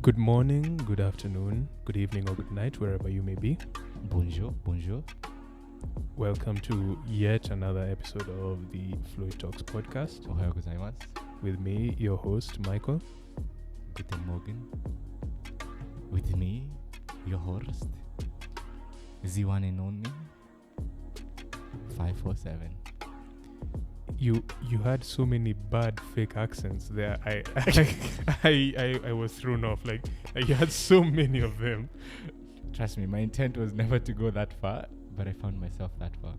Good morning, good afternoon, good evening, or good night, wherever you may be. Bonjour. Welcome to yet another episode of the FluidTalks podcast Ohayo gozaimasu. with me, your host, Michael. Guten Morgen. With me, your host, the one and only 547. You had so many bad fake accents there. I was thrown off. Like you had so many of them. Trust me, my intent was never to go that far, but I found myself that far.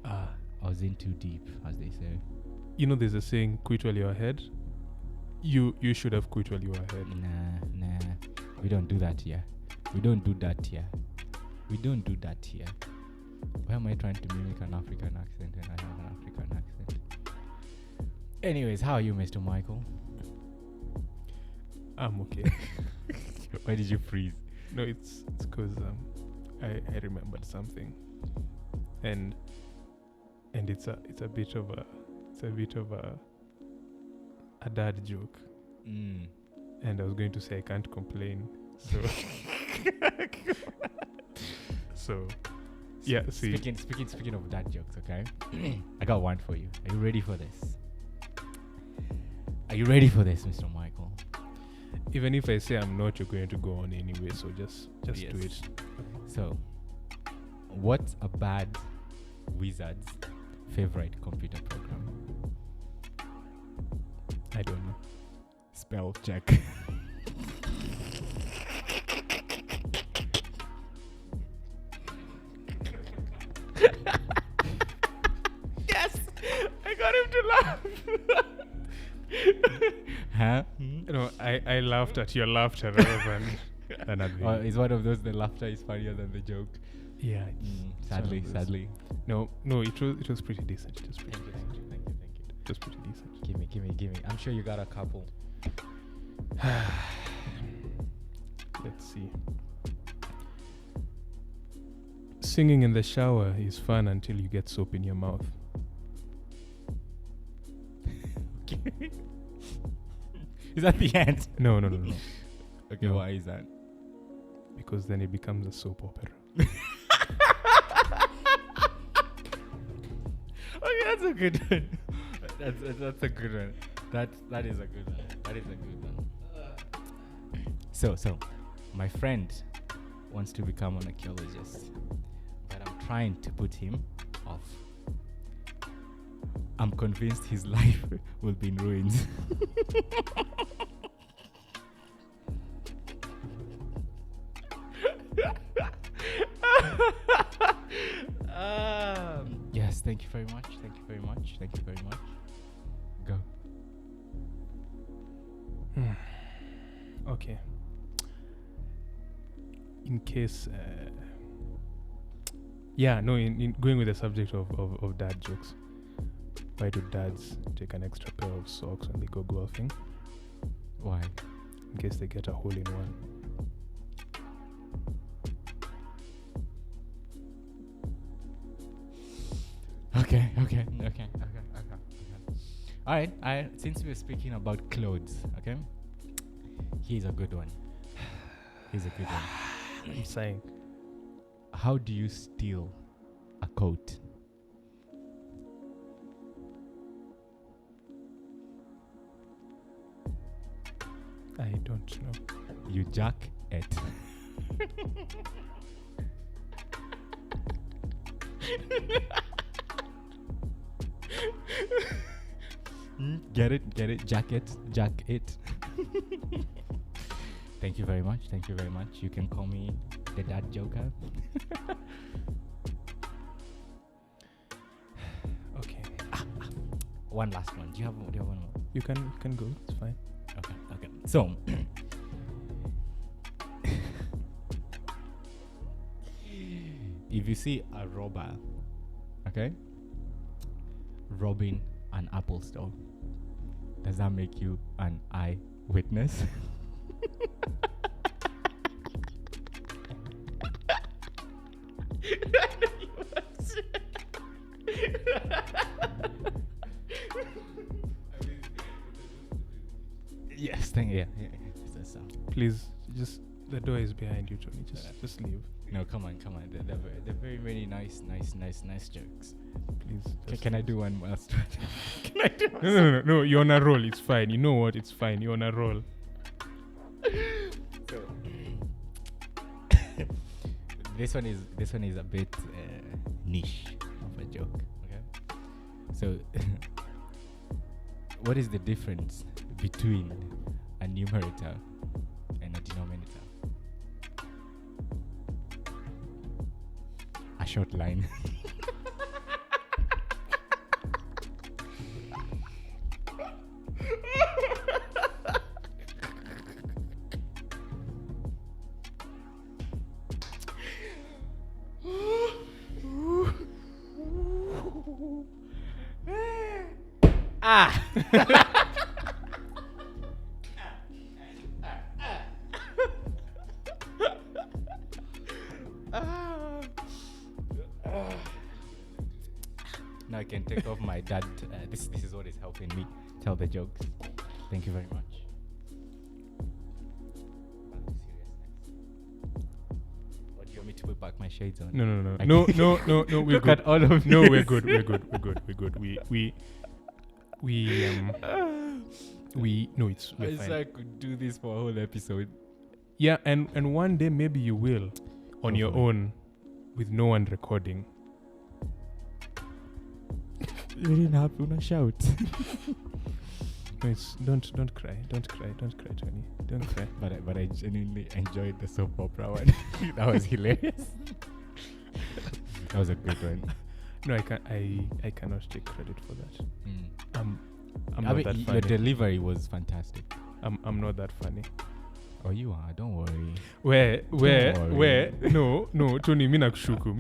I was in too deep, as they say. You know, there's a saying, quit while you're ahead. You should have quit while you were ahead. Nah. We don't do that here. We don't do that here. Why am I trying to mimic an African accent and I have an African accent? Anyways, how are you, Mr. Michael? I'm okay. Why did you freeze? No, it's because I remembered something, and it's a bit of a dad joke, and I was going to say I can't complain, so yeah. See, Speaking of dad jokes, okay, I got one for you. Are you ready for this? Are you ready for this, Mr. Michael? even if I say I'm not, you're going to go on anyway. So just Yes. do it. So, what's a bad wizard's favorite computer program? I don't know. Spell check. Yes! I got him to laugh! Huh? You know, I laughed at your laughter rather than at Oh, the. it's one of those, the laughter is funnier than the joke. Yeah. Sadly. No, it was pretty decent. It was pretty Thank you. It was pretty decent. Give me. I'm sure you got a couple. Let's see. Singing in the shower is fun until you get soap in your mouth. Okay. Is that the end? No. Okay, No. why is that? Because then it becomes a soap opera. Okay, that's a good one. That's a good one. That is a good one. So, my friend wants to become an archaeologist, but I'm trying to put him off. I'm convinced his life will be in ruins. Yes, thank you very much. Go. Okay. In case, in going with the subject of dad jokes, why do dads take an extra pair of socks when they go golfing? Why? In case they get a hole in one. Okay. All right. Since we're speaking about clothes, okay, here's a good one. I'm saying, How do you steal a coat? I don't know. You jack it. Get it? Jack it. Thank you very much. You can call me the dad joker. Okay. One last one. Do you have one more? You can go. It's fine. Okay. So, if you see a robber, okay, robbing an Apple store, does that make you an eyewitness? Yes, thank you. Yeah. Please just the door is behind you, Tony. Just leave, No, come on. They're very, very nice jokes. please. Can I do one last one? Can I do one? No. You're on a roll. It's fine. You know what? It's fine. You're on a roll. So, this one is a bit niche of a joke. Okay. So, what is the difference between a numerator and a denominator? A short line. Now I can take off my dad. This is what is helping me tell the jokes. Thank you very much. Back to seriousness. Or do you want me to put back my shades on? No. Like- No. We're Look good. at all of No, this. we're good. We're I fine. I could do this for a whole episode. Yeah, and one day maybe you will, on your Hopefully. own, with no one recording. You didn't have to shout. No, don't cry, Tony. Don't cry. But I genuinely enjoyed the soap opera one. That was hilarious. That was a good one. No, I cannot take credit for that. I'm I not mean, that your funny. delivery was fantastic. I'm not that funny. Oh, you are. Don't worry. Where? worry. No, Tony, minakushuku.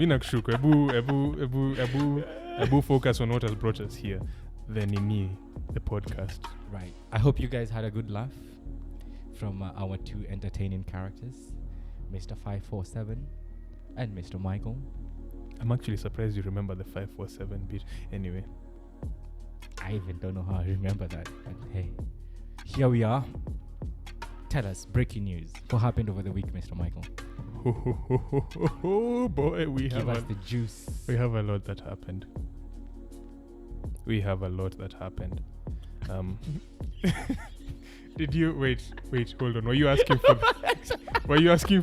Ebu focus on what has brought us here. Then in the podcast. Right. I hope you guys had a good laugh from our two entertaining characters, Mr. 547 and Mr. Michael. I'm actually surprised you remember the 547 bit. Anyway. I even don't know how I remember that. But hey, here we are. Tell us, breaking news. What happened over the week, Mr. Michael? Oh boy, Give us the juice. we have a lot that happened. Did you wait? Hold on. Were you asking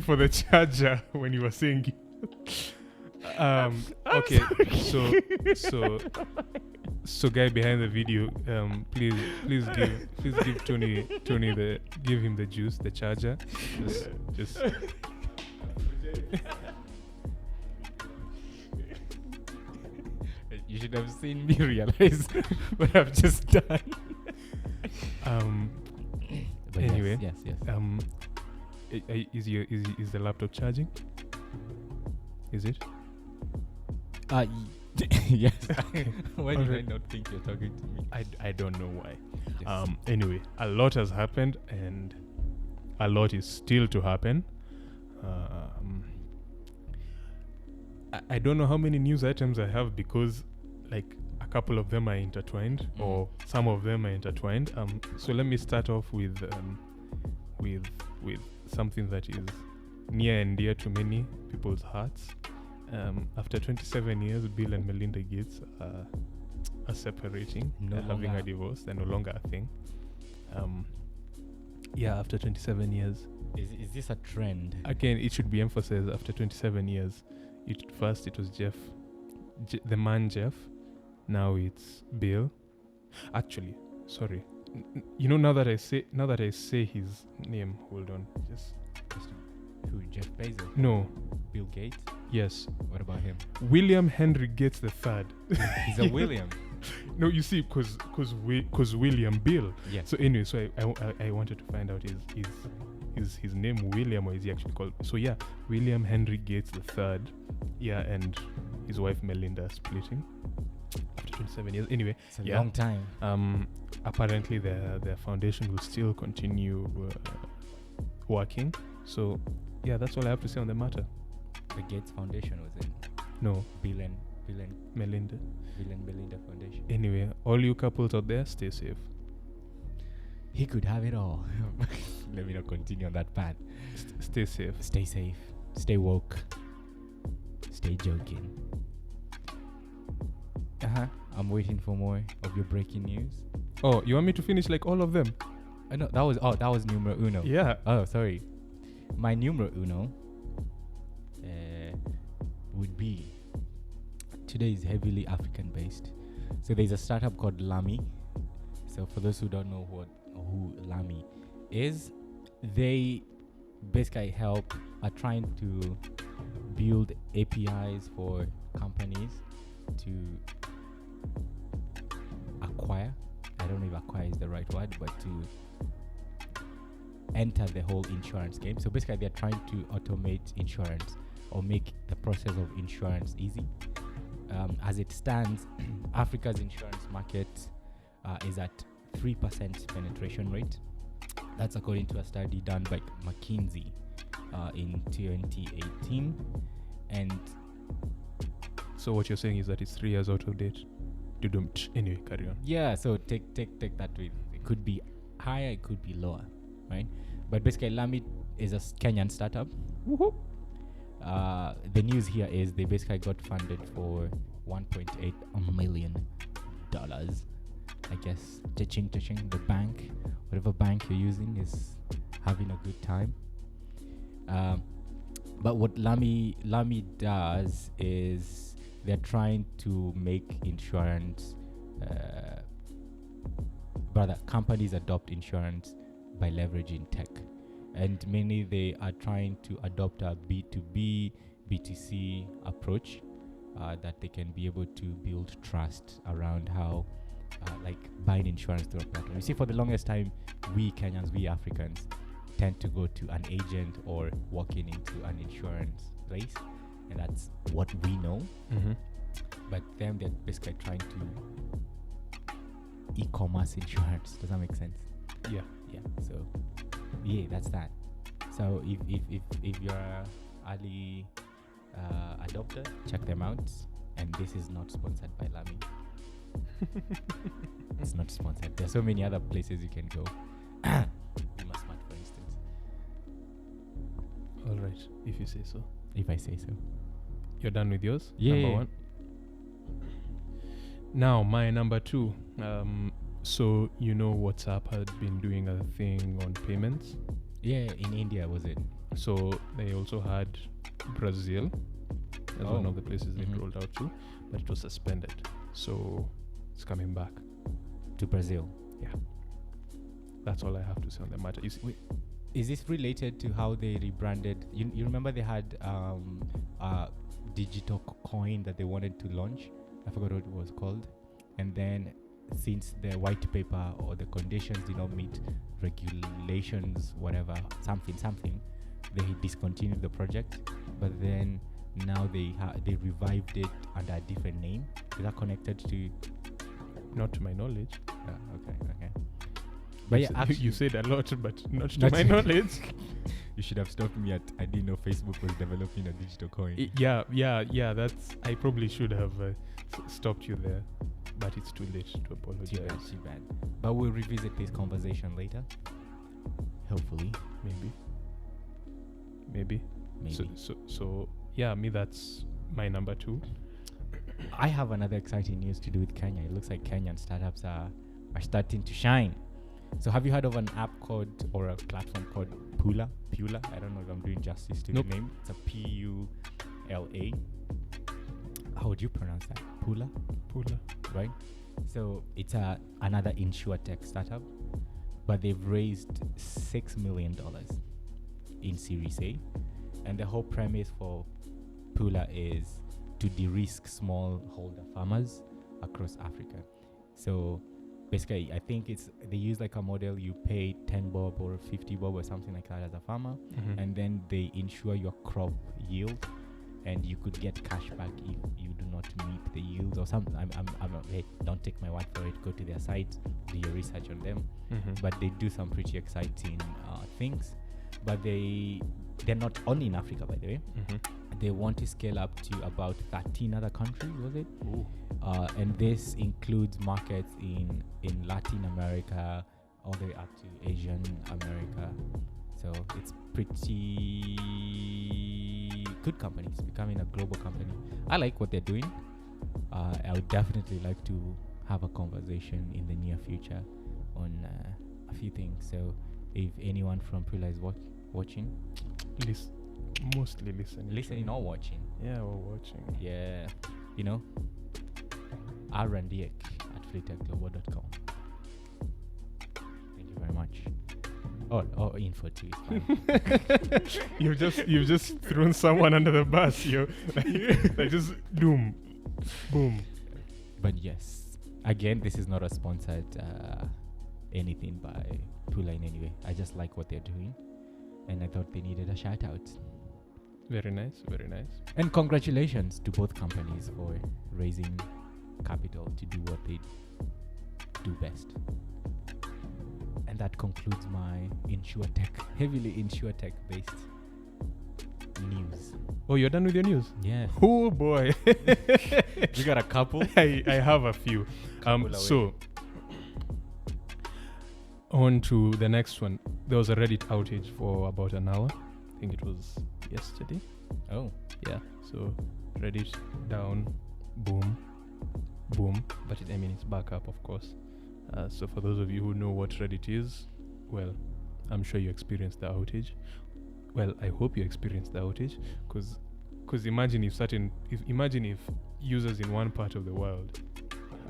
for the charger when you were saying? Okay. So guy behind the video, please give Tony give him the juice, the charger. Just. You should have seen me realize what I've just done. But Anyway, yes. Is the laptop charging? Is it? Yes. Why did I Alright. not think you're talking to me? I don't know why. Yes. Anyway, a lot has happened and a lot is still to happen. I don't know how many news items I have because like a couple of them are intertwined or some of them are intertwined. So let me start off with something that is near and dear to many people's hearts. After 27 years, Bill and Melinda Gates are separating. No They're having longer. a divorce. They're no longer a thing. After 27 years. Is this a trend? Again, it should be emphasized after 27 years. First it was Jeff, the man Jeff. Now it's Bill. Actually, sorry. Now that I say his name, hold on. Just Who? Jeff Bezos? no. Bill Gates? Yes. What about him? William Henry Gates the Third. He's a William. No, you see, because William Bill. Yes. So anyway, so I wanted to find out is his name William or is he actually called? So yeah, William Henry Gates the Third. Yeah, and his wife Melinda are splitting after 27 years. Anyway, It's a yeah. long time. Apparently their foundation will still continue working. So yeah, that's all I have to say on the matter. The Gates Foundation was in No, Bill and Melinda. Belinda Foundation. Anyway, all you couples out there, stay safe. He could have it all. Let me not continue on that path. Stay safe. Stay safe. Stay woke. Stay joking. I'm waiting for more of your breaking news. Oh, you want me to finish like all of them? No, that was numero uno. Yeah. Oh, sorry. My numero uno would be, today is heavily African based. So there's a startup called Lami. So for those who don't know who Lami is, they basically are trying to build APIs for companies to acquire. I don't know if acquire is the right word, but to enter the whole insurance game. So basically they're trying to automate insurance or make the process of insurance easy. As it stands, Africa's insurance market is at 3% penetration rate. That's according to a study done by McKinsey in 2018. And so what you're saying is that it's 3 years out of date. Anyway, carry on. Yeah, so take that with. It could be higher, it could be lower, right? But basically, Lami is a Kenyan startup. Woohoo! The news here is they basically got funded for $1.8 million. I guess touching the bank, whatever bank you're using is having a good time. But what Lami does is they're trying to make insurance, companies adopt insurance by leveraging tech. And mainly they are trying to adopt a B2B, B2C approach that they can be able to build trust around how, like buying insurance through a platform. You see, for the longest time, we Kenyans, we Africans, tend to go to an agent or walking into an insurance place, and that's what we know. Mm-hmm. But them, they're basically trying to e-commerce insurance. Does that make sense? Yeah. So yeah, that's that. So if you're an early adopter, check them out. And this is not sponsored by Lami. It's not sponsored. There's so many other places you can go. Smart, for instance. All right, if you say so. If I say so. You're done with yours? Yeah. Number 1. Now, my number 2. So, WhatsApp had been doing a thing on payments. Yeah, in India, was it? So, they also had Brazil as one of the places they rolled out to, but it was suspended. So, it's coming back. To Brazil? Yeah. That's all I have to say on the matter. You see, is this related to how they rebranded? You remember they had a digital coin that they wanted to launch? I forgot what it was called. And then since the white paper or the conditions did not meet regulations, whatever, something, they discontinued the project. But then now they revived it under a different name. Is that connected to? Not to my knowledge. Okay. But yeah, actually, you said a lot, but not to my knowledge. You should have stopped me at, I didn't know Facebook was developing a digital coin. Yeah. I probably should have stopped you there, but it's too late to apologize. Too bad. But we'll revisit this conversation later. Hopefully. Maybe. So yeah, that's my number 2. I have another exciting news to do with Kenya. It looks like Kenyan startups are starting to shine. So have you heard of an app called, or a platform called Pula? I don't know if I'm doing justice to the name. It's a Pula. How would you pronounce that? Pula, right? So it's another insurtech startup, but they've raised $6 million in Series A, and the whole premise for Pula is to de-risk smallholder farmers across Africa. So basically, I think they use like a model. You pay 10 bob or 50 bob or something like that as a farmer, and then they insure your crop yield, and you could get cash back if you do not meet the yields or something. Hey, don't take my word for it. Go to their site, do your research on them. But they do some pretty exciting things. But they're not only in Africa, by the way. They want to scale up to about 13 other countries, was it? And this includes markets in Latin America, all the way up to Asian, America. So it's pretty good company. It's becoming a global company. I like what they're doing. I would definitely like to have a conversation in the near future on a few things. So if anyone from Pula is watching, mostly listening or watching. Yeah, we're watching. Yeah, you know, R&D at FluidTalksGlobal.com. Thank you very much. Or info too. You've just thrown someone under the bus, yo. Like just boom. But yes, again, this is not a sponsored anything by Pula in any way. I just like what they're doing, and I thought they needed a shout out. Very nice, very nice. And congratulations to both companies for raising capital to do what they do best. And that concludes my heavily insurtech based news. Oh, you're done with your news? Yeah. Oh boy. You got a couple? I have a few. So on to the next one. There was a Reddit outage for about an hour. I think it was yesterday. Oh. Yeah. So Reddit down, boom. But it's back up, of course. So for those of you who know what Reddit is, well, I'm sure you experienced the outage. Well, I hope you experienced the outage, because imagine if users in one part of the world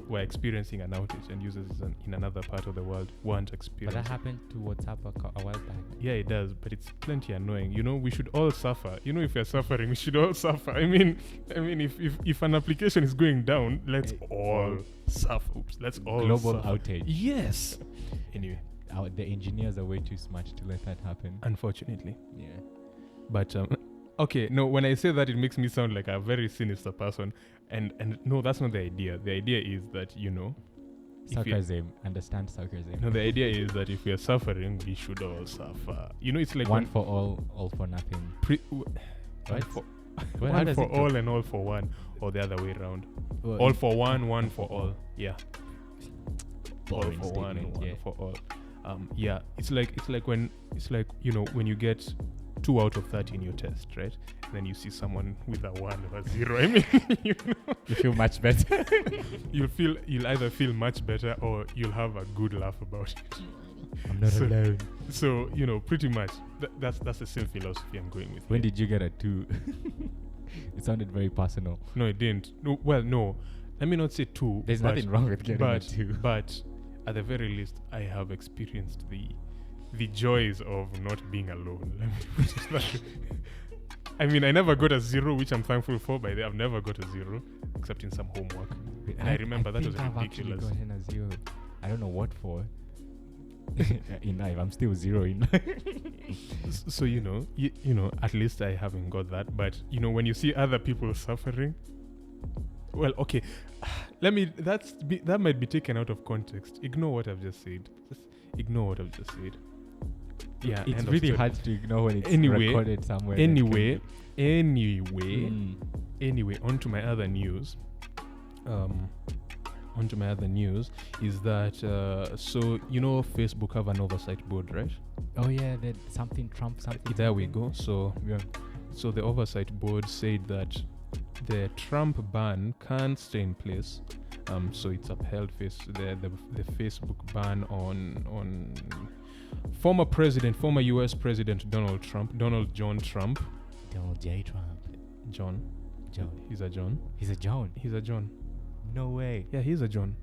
were experiencing an outage and users in another part of the world weren't experiencing. But that happened to WhatsApp a while back. Yeah, it does, but it's plenty annoying. We should all suffer. If you're suffering, we should all suffer. I mean, if an application is going down, let's all suffer. Oops, let's all global suffer. outage. Yes. Anyway, the engineers are way too smart to let that happen. Unfortunately. Yeah. But okay, no. When I say that, it makes me sound like a very sinister person, and no, that's not the idea. The idea is that sarcasm. Understand sarcasm. No, the idea is that if we are suffering, we should all suffer. It's like one for all for nothing. One for all and all for one, or the other way around. Well, all for one for all. Yeah. Boring all for statement, one yeah. for all. Yeah. It's like when you get 2 out of 30 in your test, right? And then you see someone with a 1 or a 0. I mean, you feel much better. You'll either feel much better or you'll have a good laugh about it. I'm not alone. So pretty much that's the same philosophy I'm going with. When did you get a 2? It sounded very personal. No, it didn't. No, well, no. Let me not say 2. There's nothing wrong with getting a 2. But at the very least, I have experienced the joys of not being alone. Let me put it that way. I mean, I never got a 0, which I'm thankful for. By the way, I've never got a 0, except in some homework. And I remember that was ridiculous. I've gotten a 0. I don't know what for. In life, I'm still 0 in life. So at least I haven't got that. But when you see other people suffering, well, okay, that might be taken out of context. Ignore what I've just said. Just ignore what I've just said. Yeah, it's really hard to ignore when it's recorded somewhere. Anyway, on to my other news. Is that Facebook have an oversight board, right? Oh yeah, that something. There we go. So yeah. So the oversight board said that the Trump ban can't stay in place. So it's upheld the Facebook ban on former US President Donald John Trump. Donald J. Trump. John. He's a John. He's a John. He's a John. No way. Yeah, he's a John.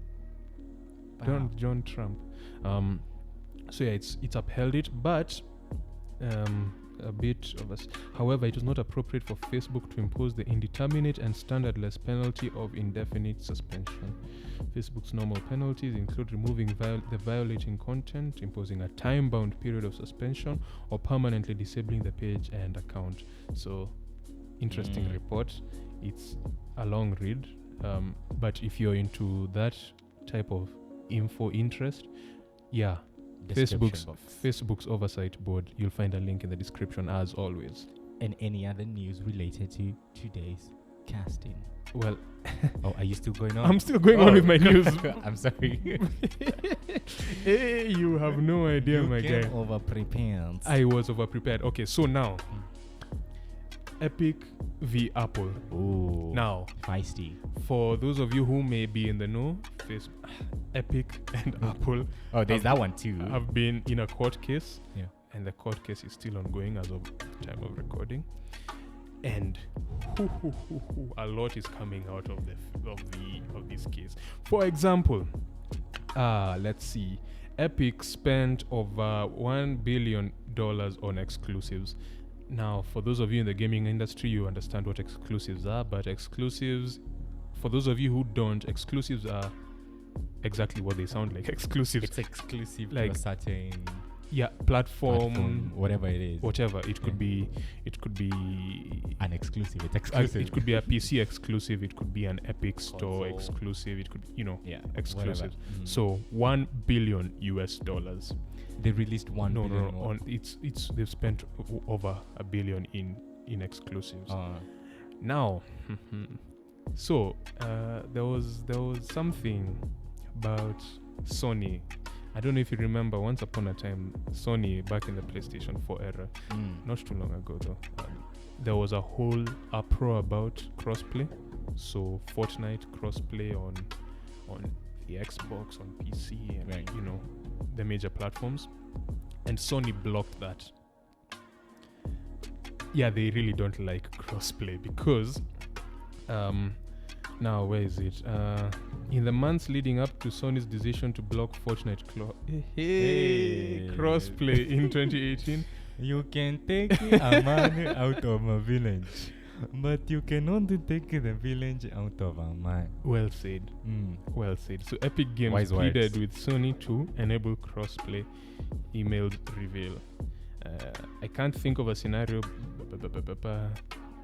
Wow. Donald John Trump. So yeah, it's upheld it, but a bit of us. However, it is not appropriate for Facebook to impose the indeterminate and standardless penalty of indefinite suspension. Facebook's normal penalties include removing the violating content, imposing a time-bound period of suspension, or permanently disabling the page and account. So, interesting report. It's a long read, but if you're into that type of interest, yeah. Facebook's oversight board. You'll find a link in the description as always. And any other news related to today's Casting. Well, Oh, are you still going on? I'm still going on with my news. I'm sorry. Hey, you have no idea, you my came guy. over prepared. I was over prepared. Okay, so now Epic v Apple. Oh, Now, feisty. for those of you who may be in the know, Epic and Apple Oh, there's that one too. have been in a court case. Yeah. And the court case is still ongoing as of time of recording. And a lot is coming out of this case. For example, let's see. Epic spent over $1 billion on exclusives. Now, for those of you in the gaming industry, you understand what exclusives are, but exclusives, for those of you who don't, exclusives are exactly what they sound like. Exclusives. It's exclusive like to a certain platform, whatever it is. whatever. It could be An exclusive. It's exclusive. it could be a PC exclusive, it could be an Epic Store Console. exclusive, it could, exclusive. whatever. So $1 billion US. They released one. No, billion on it's they've spent over $1 billion in exclusives. Now, so there was something about Sony. I don't know if you remember, once upon a time, Sony back in the PlayStation 4 era, not too long ago though, there was a whole uproar about crossplay. So Fortnite crossplay on the Xbox, on PC, and Right. the major platforms, and Sony blocked that. Yeah, they really don't like crossplay because now where is it? In the months leading up to Sony's decision to block Fortnite crossplay in 2018. You can take a man out of a village, but you cannot take the village out of a man. Well said. Well said. So Epic Games Wise pleaded words. with Sony to enable crossplay. Emails reveal. I can't think of a scenario.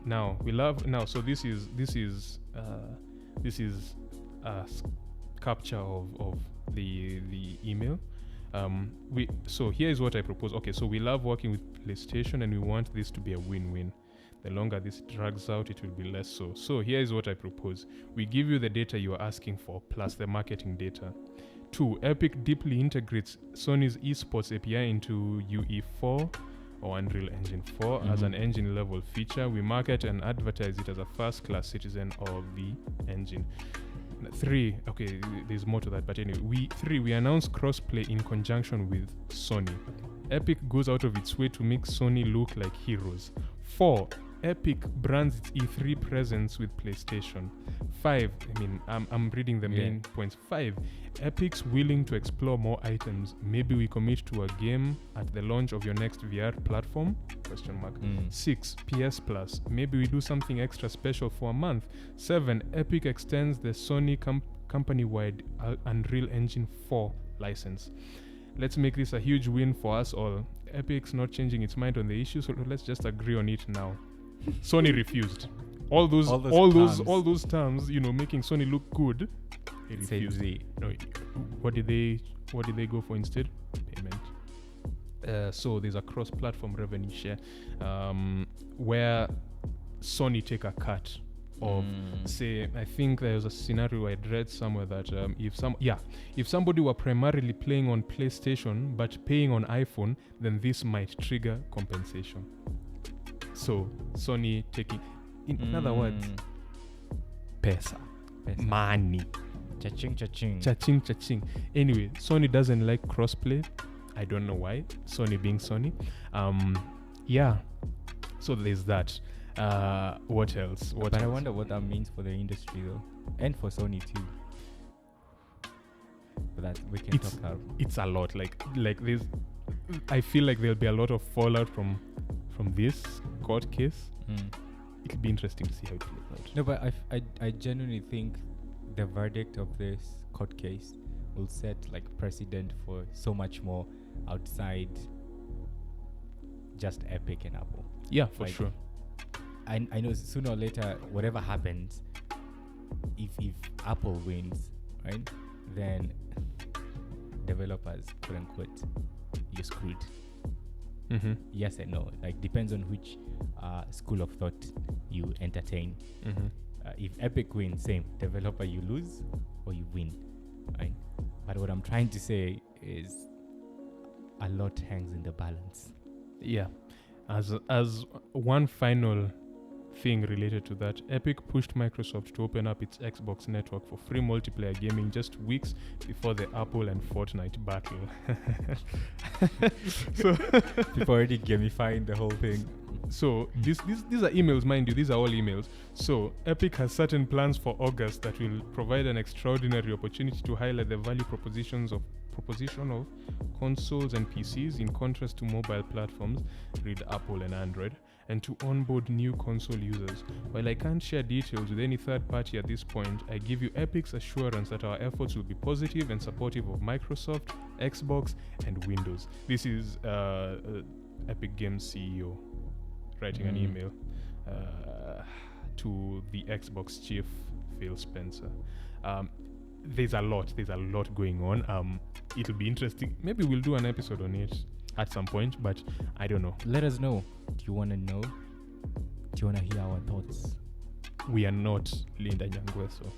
Now we love now. So this is a capture of the email. So here is what I propose. Okay, so we love working with PlayStation and we want this to be a win-win. The longer this drags out, it will be less so. So here is what I propose. We give you the data you are asking for plus the marketing data. 2. Epic deeply integrates Sony's esports API into UE4 or Unreal Engine 4 as an engine level feature. We market and advertise it as a first-class citizen of the engine. 3, okay, there's more to that, but anyway, we announce crossplay in conjunction with Sony. Epic goes out of its way to make Sony look like heroes. 4, Epic brands its E3 presence with PlayStation. 5, I'm reading the main points. 5, Epic's willing to explore more items. Maybe we commit to a game at the launch of your next VR platform? 6, PS Plus. Maybe we do something extra special for a month. 7, Epic extends the Sony company-wide Unreal Engine 4 license. Let's make this a huge win for us all. Epic's not changing its mind on the issue, so let's just agree on it now. Sony refused. All those terms, making Sony look good. They refused. No, what did they go for instead? Payment. So there's a cross-platform revenue share, where Sony take a cut of, say, I think there was a scenario I read somewhere that if somebody were primarily playing on PlayStation but paying on iPhone, then this might trigger compensation. So Sony taking, in other words, pesa, money, cha-ching. Anyway, Sony doesn't like crossplay. I don't know why. Sony being Sony. So there's that. What else? I wonder what that means for the industry though, and for Sony too. But that we can talk about. It's a lot. Like this. I feel like there'll be a lot of fallout from this court case. It'll be interesting to see how it plays out. No, but I genuinely think the verdict of this court case will set like precedent for so much more outside just Epic and Apple. Yeah, for like, sure. I know sooner or later, whatever happens, if Apple wins, right, then developers, quote unquote, you're screwed. Yes and no. Like, depends on which school of thought you entertain. If Epic wins, same developer, you lose or you win, right? But what I'm trying to say is a lot hangs in the balance. Yeah. As one final thing related to that, Epic pushed Microsoft to open up its Xbox network for free multiplayer gaming just weeks before the Apple and Fortnite battle. So People already gamifying the whole thing. So these are emails, mind you, these are all emails. So Epic has certain plans for August that will provide an extraordinary opportunity to highlight the value proposition of consoles and PCs in contrast to mobile platforms, read Apple and Android, and to onboard new console users. While I can't share details with any third party at this point, I give you Epic's assurance that our efforts will be positive and supportive of Microsoft, Xbox, and Windows. This is Epic Games CEO writing an email to the Xbox chief, Phil Spencer. There's a lot going on. It'll be interesting. Maybe we'll do an episode on it at some point, but I don't know. Let us know. Do you want to know? Do you want to hear our thoughts? We are not Linda Nyangweso.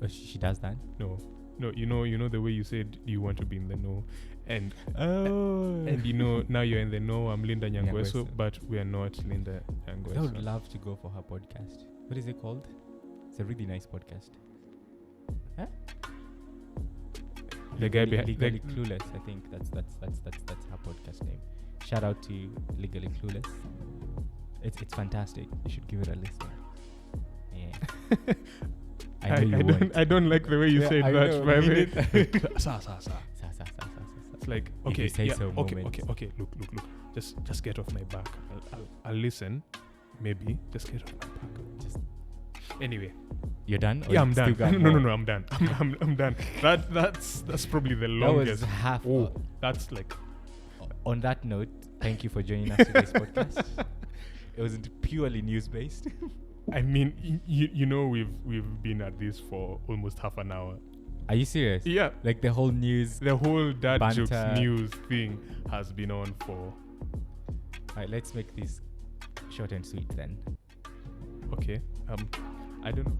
Oh, she does that? No, you know the way you said you want to be in the know, and now you're in the know. I'm Linda Nyangweso, but we are not Linda Nyangweso. I would love to go for her podcast. What is it called? It's a really nice podcast. Huh? The guy behind Legally Clueless. I think that's her podcast name. Shout out to Legally Clueless. It's fantastic. You should give it a listen. Yeah. I don't like the way you said that. By the way. It's like, okay, okay. Look. Just get off my back. I'll listen. Maybe just get off my back. Anyway. You're done? Yeah, I'm done. No, I'm done. I'm done. That's probably the longest. That was half. That's like. On that note, thank you for joining us today's podcast. It was purely news based. I mean, you know, we've been at this for almost half an hour. Are you serious? Yeah. Like the whole news. The whole dad banter. jokes news thing has been on for. Alright, let's make this short and sweet then. Okay. I don't know.